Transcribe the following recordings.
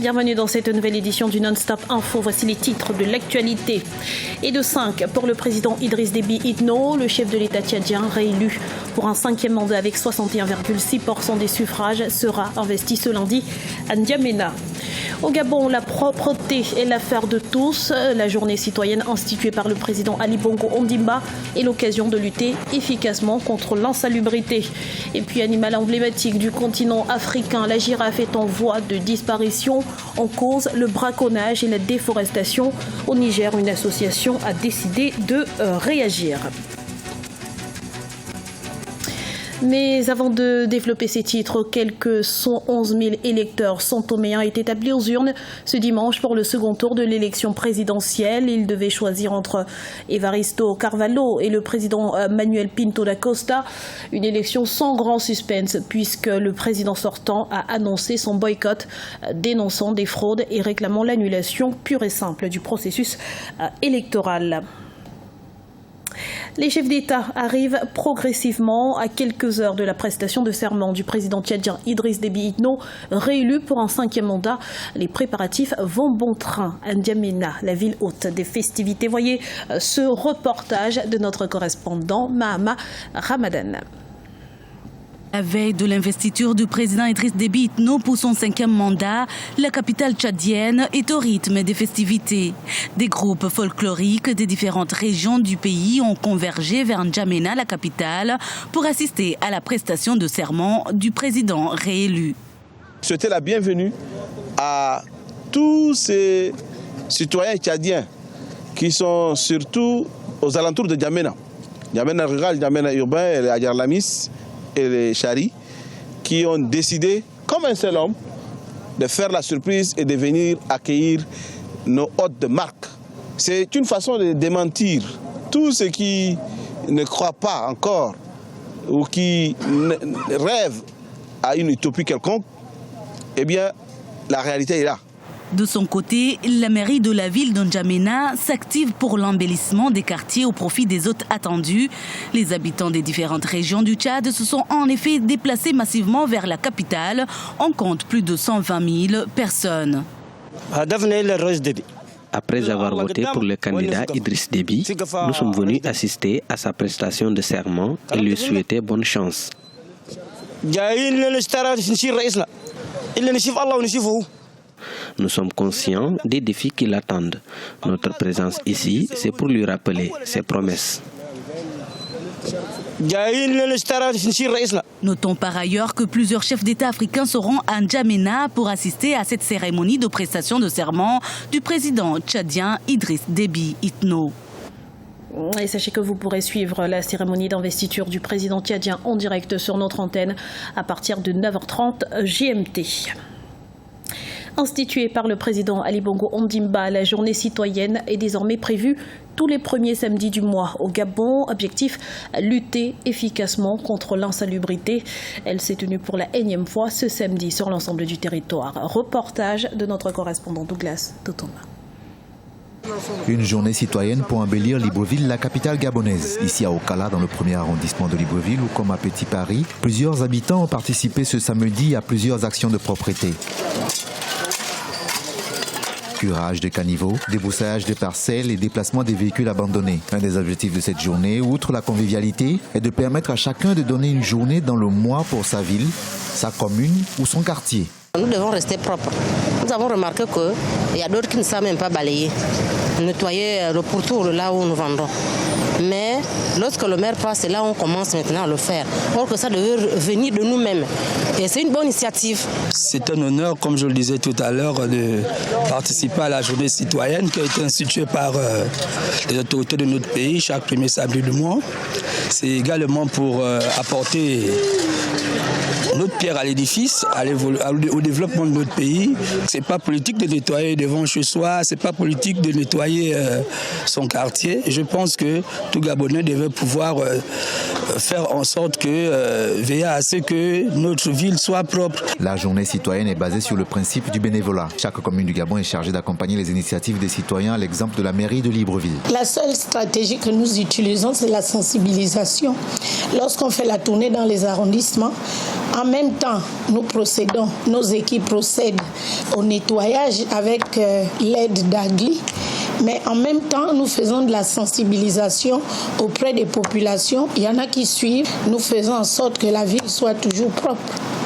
Bienvenue dans cette nouvelle édition du Non-Stop Info. Voici les titres de l'actualité. Et de 5 pour le président Idriss Déby Itno, le chef de l'État tchadien réélu pour un 5e mandat avec 61,6% des suffrages, sera investi ce lundi à N'Djamena. Au Gabon, la propreté est l'affaire de tous. La journée citoyenne instituée par le président Ali Bongo Ondimba est l'occasion de lutter efficacement contre l'insalubrité. Et puis, animal emblématique du continent africain, la girafe est en voie de disparition. En cause, le braconnage et la déforestation. Au Niger, une association a décidé de réagir. Mais avant de développer ces titres, quelques 111 000 électeurs santoméens étaient établis aux urnes ce dimanche pour le second tour de l'élection présidentielle. Ils devaient choisir entre Evaristo Carvalho et le président Manuel Pinto da Costa. Une élection sans grand suspense puisque le président sortant a annoncé son boycott, dénonçant des fraudes et réclamant l'annulation pure et simple du processus électoral. Les chefs d'État arrivent progressivement à quelques heures de la prestation de serment du président tchadien Idriss Déby Itno, réélu pour un 5e mandat. Les préparatifs vont bon train à N'Djamena, la ville hôte des festivités. Voyez ce reportage de notre correspondant Mahama Ramadan. La veille de l'investiture du président Idriss Déby Itno pour son 5e mandat, la capitale tchadienne est au rythme des festivités. Des groupes folkloriques des différentes régions du pays ont convergé vers N'Djamena, la capitale, pour assister à la prestation de serment du président réélu. Souhaiter la bienvenue à tous ces citoyens tchadiens qui sont surtout aux alentours de N'Djamena. N'Djamena rural, N'Djamena urbain, et Adjar Lamis et les Chari, qui ont décidé, comme un seul homme, de faire la surprise et de venir accueillir nos hôtes de marque. C'est une façon de démentir tous ceux qui ne croient pas encore ou qui rêvent à une utopie quelconque. Eh bien, la réalité est là. De son côté, la mairie de la ville de N'Djamena s'active pour l'embellissement des quartiers au profit des hôtes attendus. Les habitants des différentes régions du Tchad se sont en effet déplacés massivement vers la capitale. On compte plus de 120 000 personnes. Après avoir voté pour le candidat Idriss Déby, nous sommes venus assister à sa prestation de serment et lui souhaiter bonne chance. Nous sommes conscients des défis qui l'attendent. Notre présence ici, c'est pour lui rappeler ses promesses. Notons par ailleurs que plusieurs chefs d'État africains seront à N'Djamena pour assister à cette cérémonie de prestation de serment du président tchadien Idriss Déby Itno. Et sachez que vous pourrez suivre la cérémonie d'investiture du président tchadien en direct sur notre antenne à partir de 9h30 GMT. Instituée par le président Ali Bongo Ondimba, la journée citoyenne est désormais prévue tous les premiers samedis du mois au Gabon. Objectif, lutter efficacement contre l'insalubrité. Elle s'est tenue pour la énième fois ce samedi sur l'ensemble du territoire. Reportage de notre correspondant Douglas Totoma. Une journée citoyenne pour embellir Libreville, la capitale gabonaise. Ici à Okala, dans le premier arrondissement de Libreville, ou comme à Petit Paris, plusieurs habitants ont participé ce samedi à plusieurs actions de propreté. Curage de caniveaux, débroussaillage des parcelles et déplacement des véhicules abandonnés. Un des objectifs de cette journée, outre la convivialité, est de permettre à chacun de donner une journée dans le mois pour sa ville, sa commune ou son quartier. Nous devons rester propres. Nous avons remarqué qu'il y a d'autres qui ne savent même pas balayer, nettoyer le pourtour là où nous vendons. Mais lorsque le maire passe, c'est là où on commence maintenant à le faire. Or que ça devait venir de nous-mêmes. Et c'est une bonne initiative. C'est un honneur, comme je le disais tout à l'heure, de participer à la journée citoyenne qui a été instituée par les autorités de notre pays chaque premier samedi du mois. C'est également pour apporter notre pierre à l'édifice, au développement de notre pays. C'est pas politique de nettoyer devant chez soi, c'est pas politique de nettoyer son quartier. Je pense que tout Gabonais devait pouvoir faire en sorte que, veiller à ce que notre ville soit propre. La journée citoyenne est basée sur le principe du bénévolat. Chaque commune du Gabon est chargée d'accompagner les initiatives des citoyens, à l'exemple de la mairie de Libreville. La seule stratégie que nous utilisons, c'est la sensibilisation. Lorsqu'on fait la tournée dans les arrondissements, en même temps, nos équipes procèdent au nettoyage avec l'aide d'Agli. Mais en même temps, nous faisons de la sensibilisation auprès des populations. Il y en a qui suivent. Nous faisons en sorte que la ville soit toujours propre.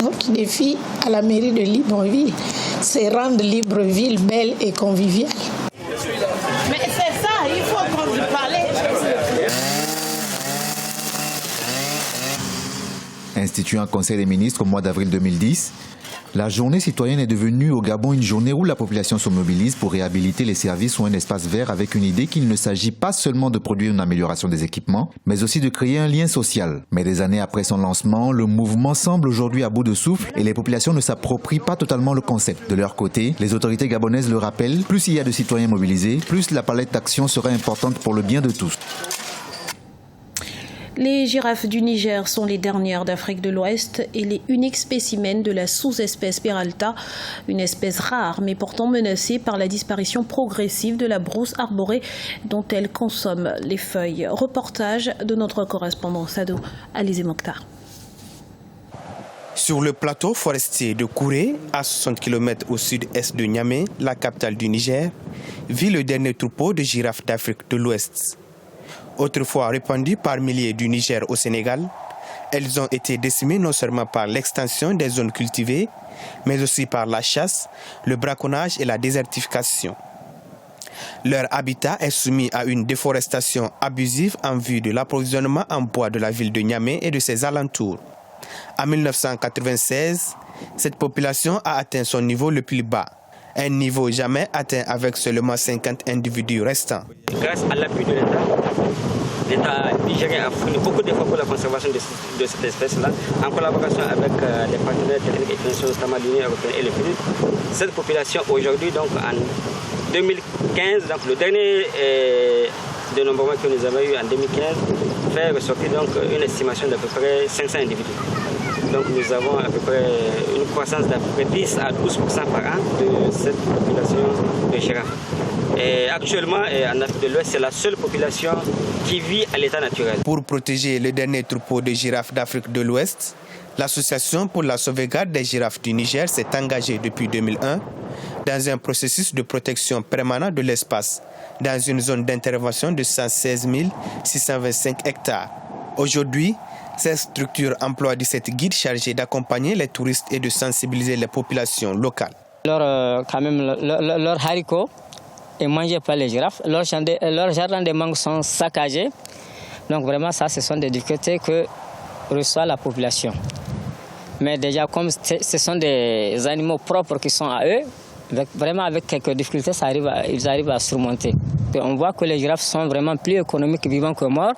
Notre défi à la mairie de Libreville, c'est rendre Libreville belle et conviviale. Mais c'est ça, il faut qu'on vous parle. Instituée en Conseil des ministres au mois d'avril 2010, la journée citoyenne est devenue au Gabon une journée où la population se mobilise pour réhabiliter les services ou un espace vert avec une idée qu'il ne s'agit pas seulement de produire une amélioration des équipements, mais aussi de créer un lien social. Mais des années après son lancement, le mouvement semble aujourd'hui à bout de souffle et les populations ne s'approprient pas totalement le concept. De leur côté, les autorités gabonaises le rappellent, plus il y a de citoyens mobilisés, plus la palette d'actions sera importante pour le bien de tous. Les girafes du Niger sont les dernières d'Afrique de l'Ouest et les uniques spécimens de la sous-espèce Peralta, une espèce rare mais pourtant menacée par la disparition progressive de la brousse arborée dont elle consomme les feuilles. Reportage de notre correspondant Sado Alizé Mokhtar. Sur le plateau forestier de Kouré, à 60 km au sud-est de Niamey, la capitale du Niger, vit le dernier troupeau de girafes d'Afrique de l'Ouest. Autrefois répandues par milliers du Niger au Sénégal, elles ont été décimées non seulement par l'extension des zones cultivées, mais aussi par la chasse, le braconnage et la désertification. Leur habitat est soumis à une déforestation abusive en vue de l'approvisionnement en bois de la ville de Niamey et de ses alentours. En 1996, cette population a atteint son niveau le plus bas, un niveau jamais atteint avec seulement 50 individus restants. Grâce à l'appui de l'État nigérien a fourni beaucoup d'efforts pour la conservation de cette espèce-là, en collaboration avec les partenaires techniques et financiers, notamment l'Union européenne et le PNUD. Cette population aujourd'hui, donc en 2015, donc le dernier dénombrement que nous avons eu en 2015, fait ressortir donc une estimation d'à peu près 500 individus. Donc nous avons à peu près une croissance d'à peu près 10 à 12% par an de cette population de girafes. Et actuellement, en Afrique de l'Ouest, c'est la seule population qui vit à l'état naturel. Pour protéger le dernier troupeau de girafes d'Afrique de l'Ouest, l'Association pour la sauvegarde des girafes du Niger s'est engagée depuis 2001 dans un processus de protection permanent de l'espace dans une zone d'intervention de 116 625 hectares. Aujourd'hui, cette structure emploie 17 guides chargés d'accompagner les touristes et de sensibiliser les populations locales. Leurs haricots est mangé par les girafes. Leurs jardins de mangue sont saccagés. Donc vraiment, ça, ce sont des difficultés que reçoit la population. Mais déjà, comme ce sont des animaux propres qui sont à eux, avec quelques difficultés, ils arrivent à surmonter. Et on voit que les girafes sont vraiment plus économiques vivants que morts.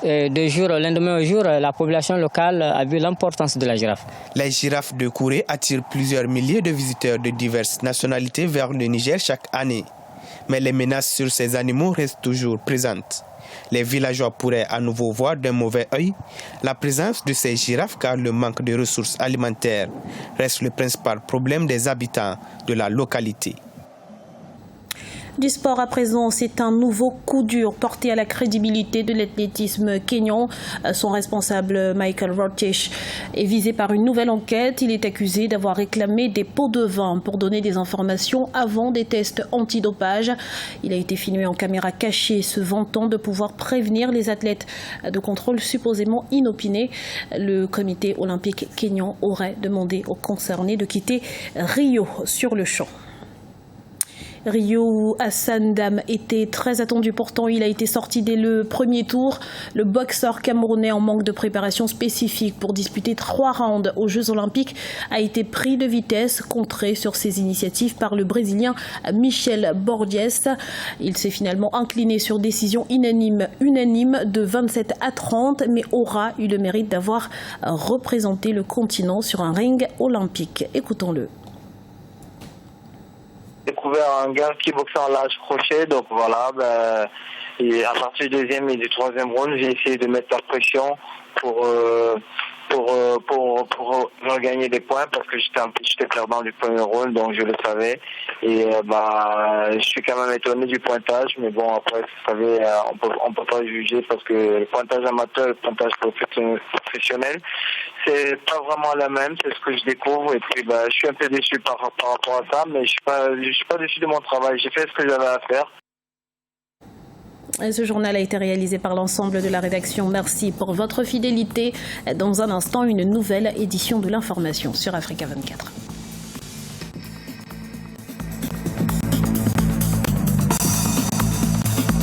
De lendemain au jour, la population locale a vu l'importance de la girafe. Les girafes de Kouré attirent plusieurs milliers de visiteurs de diverses nationalités vers le Niger chaque année. Mais les menaces sur ces animaux restent toujours présentes. Les villageois pourraient à nouveau voir d'un mauvais œil la présence de ces girafes car le manque de ressources alimentaires reste le principal problème des habitants de la localité. Du sport à présent, c'est un nouveau coup dur porté à la crédibilité de l'athlétisme kényan. Son responsable, Michael Rotich, est visé par une nouvelle enquête. Il est accusé d'avoir réclamé des pots de vin pour donner des informations avant des tests antidopage. Il a été filmé en caméra cachée, se vantant de pouvoir prévenir les athlètes de contrôle supposément inopinés. Le comité olympique kényan aurait demandé aux concernés de quitter Rio sur le champ. Rio Hassan Dam était très attendu, pourtant il a été sorti dès le premier tour. Le boxeur camerounais en manque de préparation spécifique pour disputer 3 rounds aux Jeux Olympiques a été pris de vitesse, contré sur ses initiatives par le Brésilien Michel Borges. Il s'est finalement incliné sur décision unanime de 27 à 30, mais aura eu le mérite d'avoir représenté le continent sur un ring olympique. Écoutons-le. Découvert un gars qui boxait en large crochet, donc voilà, et à partir du 2e et du 3e round, j'ai essayé de mettre la pression pour regagner des points parce que j'étais perdant du premier round, donc je le savais. Et je suis quand même étonné du pointage, mais bon, après, vous savez, on peut pas juger parce que le pointage amateur et le pointage professionnel, c'est pas vraiment la même, c'est ce que je découvre. Et puis, je suis un peu déçu par rapport à ça, mais je suis pas déçu de mon travail. J'ai fait ce que j'avais à faire. Ce journal a été réalisé par l'ensemble de la rédaction. Merci pour votre fidélité. Dans un instant, une nouvelle édition de l'information sur Africa 24.